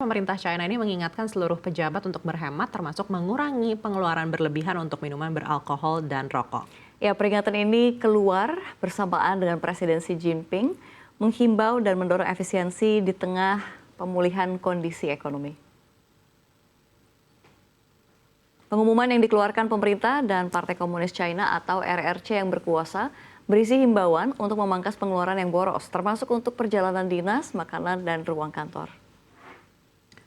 Pemerintah China ini mengingatkan seluruh pejabat untuk berhemat termasuk mengurangi pengeluaran berlebihan untuk minuman beralkohol dan rokok. Ya, peringatan ini keluar bersamaan dengan Presiden Xi Jinping menghimbau dan mendorong efisiensi di tengah pemulihan kondisi ekonomi. Pengumuman yang dikeluarkan pemerintah dan Partai Komunis China atau RRC yang berkuasa berisi himbauan untuk memangkas pengeluaran yang boros, termasuk untuk perjalanan dinas, makanan, dan ruang kantor.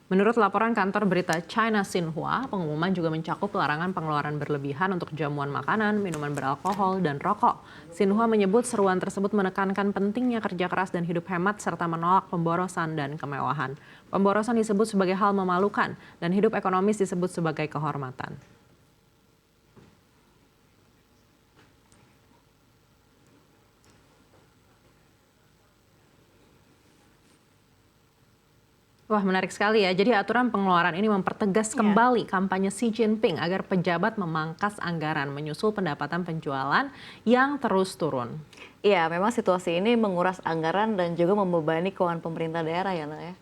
Menurut laporan kantor berita China Xinhua, pengumuman juga mencakup larangan pengeluaran berlebihan untuk jamuan makanan, minuman beralkohol, dan rokok. Xinhua menyebut seruan tersebut menekankan pentingnya kerja keras dan hidup hemat serta menolak pemborosan dan kemewahan. Pemborosan disebut sebagai hal memalukan dan hidup ekonomis disebut sebagai kehormatan. Wah, menarik sekali ya. Jadi aturan pengeluaran ini mempertegas kembali kampanye Xi Jinping agar pejabat memangkas anggaran menyusul pendapatan penjualan yang terus turun. Iya, memang situasi ini menguras anggaran dan juga membebani keuangan pemerintah daerah ya, Nak ya.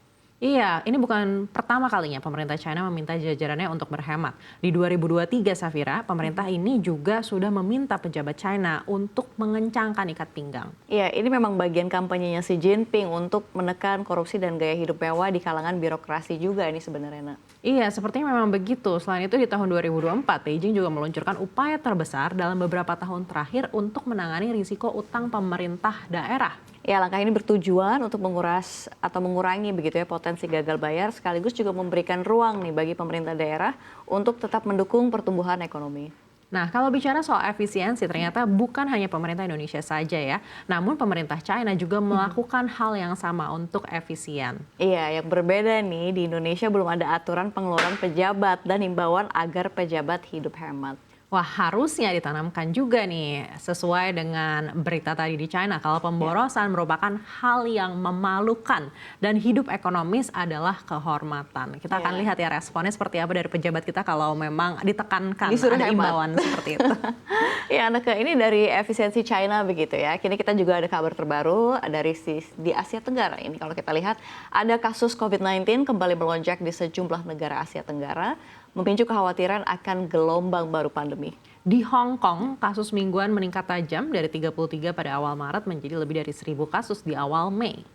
Iya, ini bukan pertama kalinya pemerintah China meminta jajarannya untuk berhemat. Di 2023, Safira, pemerintah ini juga sudah meminta pejabat China untuk mengencangkan ikat pinggang. Iya, ini memang bagian kampanyenya Xi Jinping untuk menekan korupsi dan gaya hidup mewah di kalangan birokrasi juga ini sebenarnya, Nak. Iya, sepertinya memang begitu. Selain itu di tahun 2024, Beijing juga meluncurkan upaya terbesar dalam beberapa tahun terakhir untuk menangani risiko utang pemerintah daerah. Ya, langkah ini bertujuan untuk menguras atau mengurangi begitu ya potensi gagal bayar sekaligus juga memberikan ruang nih bagi pemerintah daerah untuk tetap mendukung pertumbuhan ekonomi. Nah, kalau bicara soal efisiensi, ternyata bukan hanya pemerintah Indonesia saja ya, namun pemerintah China juga melakukan hal yang sama untuk efisien. Iya, yang berbeda nih di Indonesia belum ada aturan pengeluaran pejabat dan himbauan agar pejabat hidup hemat. Wah, harusnya ditanamkan juga nih sesuai dengan berita tadi di China kalau pemborosan merupakan hal yang memalukan dan hidup ekonomis adalah kehormatan. Kita akan lihat ya responnya seperti apa dari pejabat kita kalau memang ditekankan Disuruh ada hemat. imbauan seperti itu. Ya, Anak, ini dari efisiensi China begitu ya. Kini kita juga ada kabar terbaru dari di Asia Tenggara. Ini kalau kita lihat ada kasus COVID-19 kembali melonjak di sejumlah negara Asia Tenggara, memicu kekhawatiran akan gelombang baru pandemi. Di Hong Kong, kasus mingguan meningkat tajam dari 33 pada awal Maret menjadi lebih dari 1.000 kasus di awal Mei.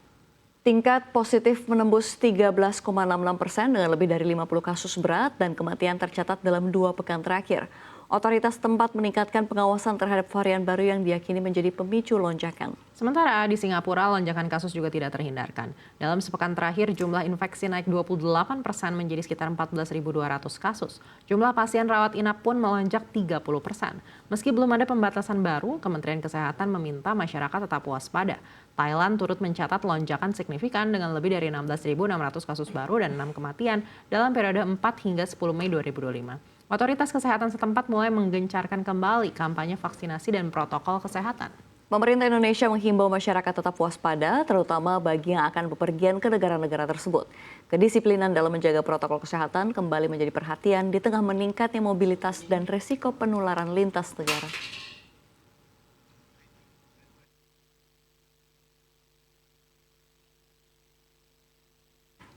Tingkat positif menembus 13,66% dengan lebih dari 50 kasus berat dan kematian tercatat dalam 2 pekan terakhir. Otoritas tempat meningkatkan pengawasan terhadap varian baru yang diyakini menjadi pemicu lonjakan. Sementara di Singapura, lonjakan kasus juga tidak terhindarkan. Dalam sepekan terakhir, jumlah infeksi naik 28% menjadi sekitar 14.200 kasus. Jumlah pasien rawat inap pun melonjak 30%. Meski belum ada pembatasan baru, Kementerian Kesehatan meminta masyarakat tetap waspada. Thailand turut mencatat lonjakan signifikan dengan lebih dari 16.600 kasus baru dan 6 kematian dalam periode 4 hingga 10 Mei 2025. Otoritas kesehatan setempat mulai menggencarkan kembali kampanye vaksinasi dan protokol kesehatan. Pemerintah Indonesia menghimbau masyarakat tetap waspada, terutama bagi yang akan bepergian ke negara-negara tersebut. Kedisiplinan dalam menjaga protokol kesehatan kembali menjadi perhatian di tengah meningkatnya mobilitas dan risiko penularan lintas negara.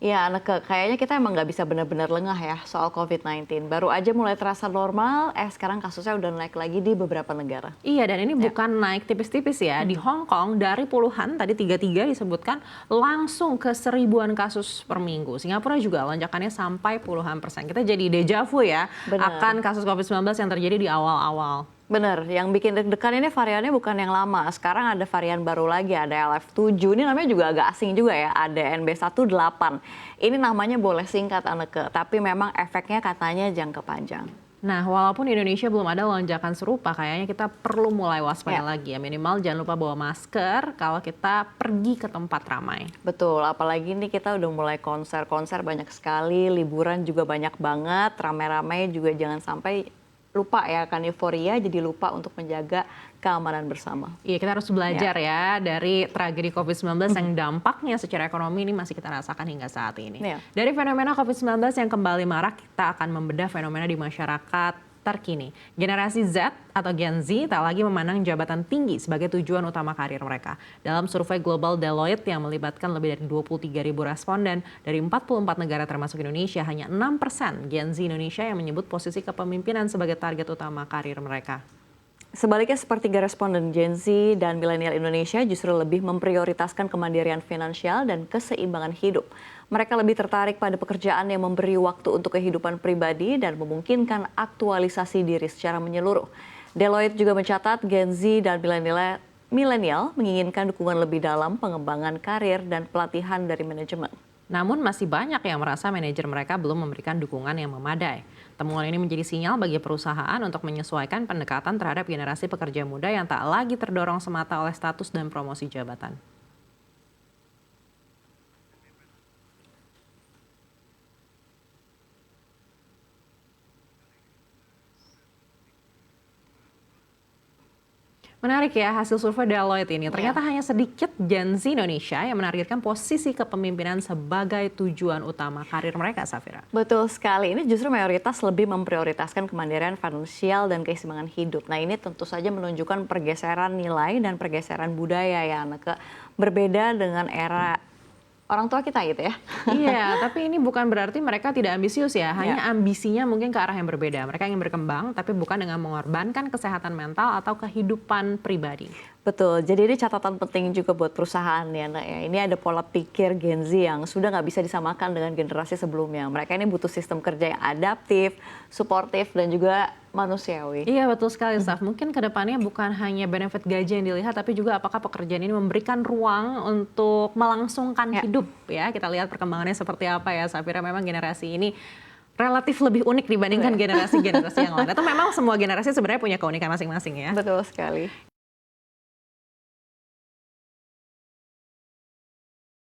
Ya, Anak, kayaknya kita emang nggak bisa benar-benar lengah ya soal COVID-19. Baru aja mulai terasa normal, sekarang kasusnya udah naik lagi di beberapa negara. Iya, dan ini bukan naik tipis-tipis ya. Di Hong Kong dari puluhan, tadi 33 disebutkan, langsung ke 1.000-an kasus per minggu. Singapura juga lonjakannya sampai puluhan persen. Kita jadi deja vu ya akan kasus COVID-19 yang terjadi di awal-awal. Bener, yang bikin deg-degan ini variannya bukan yang lama. Sekarang ada varian baru lagi, ada LF7. Ini namanya juga agak asing juga ya, ada NB18. Ini namanya boleh singkat, Anak, tapi memang efeknya katanya jangka panjang. Nah, walaupun di Indonesia belum ada lonjakan serupa, kayaknya kita perlu mulai waspada lagi ya. Minimal jangan lupa bawa masker kalau kita pergi ke tempat ramai. Betul, apalagi nih kita udah mulai konser-konser banyak sekali, liburan juga banyak banget, rame-rame juga jangan sampai lupa ya, kan euforia jadi lupa untuk menjaga keamanan bersama. Iya, kita harus belajar ya dari tragedi COVID-19 yang dampaknya secara ekonomi ini masih kita rasakan hingga saat ini. Dari fenomena COVID-19 yang kembali marak, kita akan membedah fenomena di masyarakat terkini. Generasi Z atau Gen Z tak lagi memandang jabatan tinggi sebagai tujuan utama karir mereka. Dalam survei global Deloitte yang melibatkan lebih dari 23.000 responden dari 44 negara termasuk Indonesia, hanya 6% Gen Z Indonesia yang menyebut posisi kepemimpinan sebagai target utama karir mereka. Sebaliknya, sepertiga responden Gen Z dan milenial Indonesia justru lebih memprioritaskan kemandirian finansial dan keseimbangan hidup. Mereka lebih tertarik pada pekerjaan yang memberi waktu untuk kehidupan pribadi dan memungkinkan aktualisasi diri secara menyeluruh. Deloitte juga mencatat Gen Z dan milenial menginginkan dukungan lebih dalam pengembangan karir dan pelatihan dari manajemen. Namun masih banyak yang merasa manajer mereka belum memberikan dukungan yang memadai. Temuan ini menjadi sinyal bagi perusahaan untuk menyesuaikan pendekatan terhadap generasi pekerja muda yang tak lagi terdorong semata oleh status dan promosi jabatan. Menarik ya hasil survei Deloitte ini. Ternyata hanya sedikit Gen Z Indonesia yang menargetkan posisi kepemimpinan sebagai tujuan utama karir mereka, Safira. Betul sekali, ini justru mayoritas lebih memprioritaskan kemandirian finansial dan keseimbangan hidup. Nah, ini tentu saja menunjukkan pergeseran nilai dan pergeseran budaya ya, berbeda dengan era orang tua kita gitu ya. Iya, tapi ini bukan berarti mereka tidak ambisius ya, hanya ambisinya mungkin ke arah yang berbeda. Mereka ingin berkembang, tapi bukan dengan mengorbankan kesehatan mental atau kehidupan pribadi. Betul, jadi ini catatan penting juga buat perusahaan ya, Nak, ya. Ini ada pola pikir Gen Z yang sudah nggak bisa disamakan dengan generasi sebelumnya. Mereka ini butuh sistem kerja yang adaptif, suportif, dan juga manusiawi. Iya betul sekali, Saf. Mungkin kedepannya bukan hanya benefit gaji yang dilihat, tapi juga apakah pekerjaan ini memberikan ruang untuk melangsungkan hidup ya. Kita lihat perkembangannya seperti apa ya, Safira. Memang generasi ini relatif lebih unik dibandingkan generasi-generasi yang lain. Atau memang semua generasi sebenarnya punya keunikan masing-masing ya. Betul sekali.